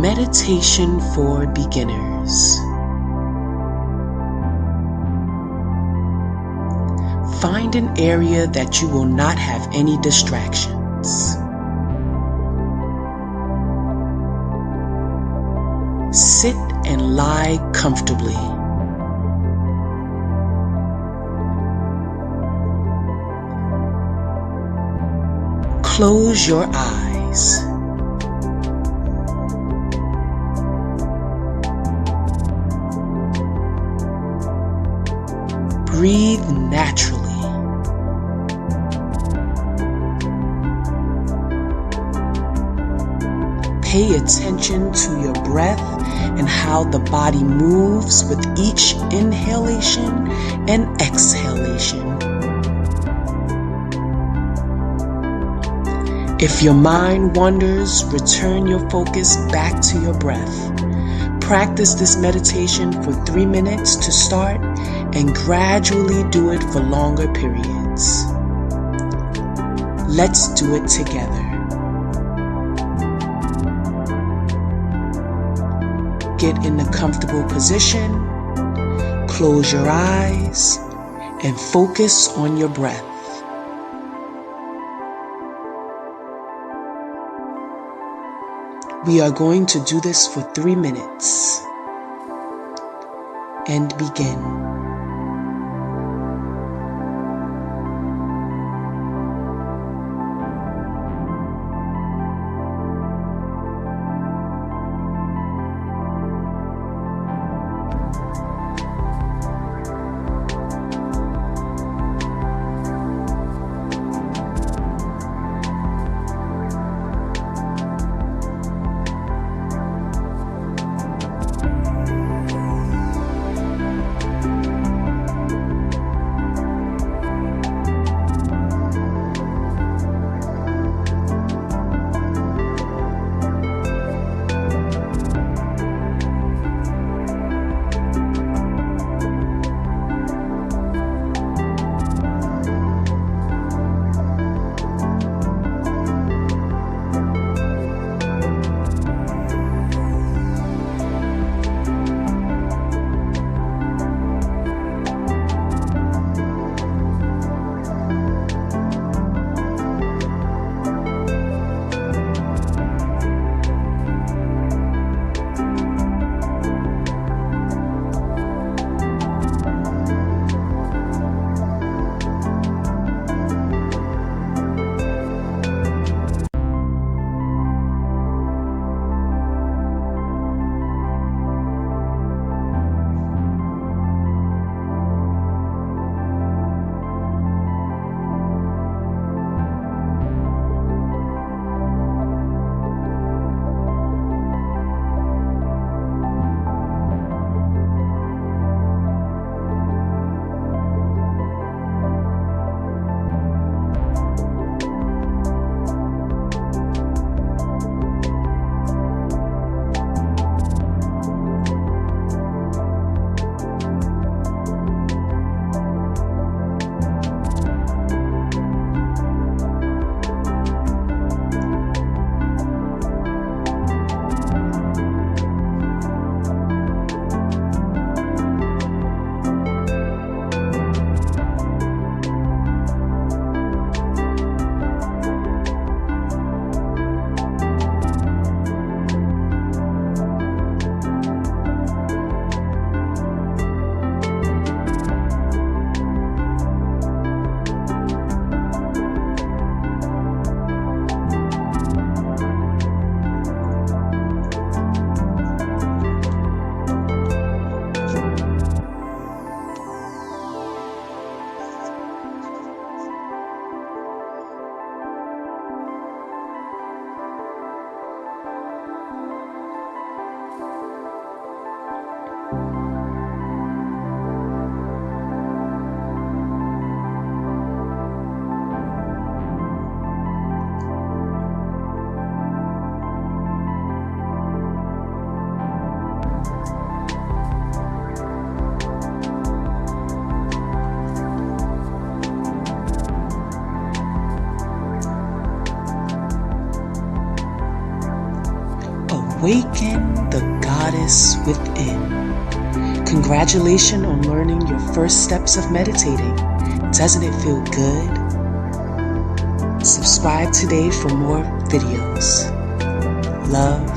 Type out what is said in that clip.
Meditation for beginners. Find an area that you will not have any distractions. Sit and lie comfortably. Close your eyes. Breathe naturally. Pay attention to your breath and how the body moves with each inhalation and exhalation. If your mind wanders, return your focus back to your breath. Practice this meditation for 3 minutes to start and gradually do it for longer periods. Let's do it together. Get in a comfortable position, close your eyes, and focus on your breath. We are going to do this for 3 minutes. And begin. awaken the goddess within. Congratulations on learning your first steps of meditating. Doesn't it feel good? Subscribe today for more videos. Love,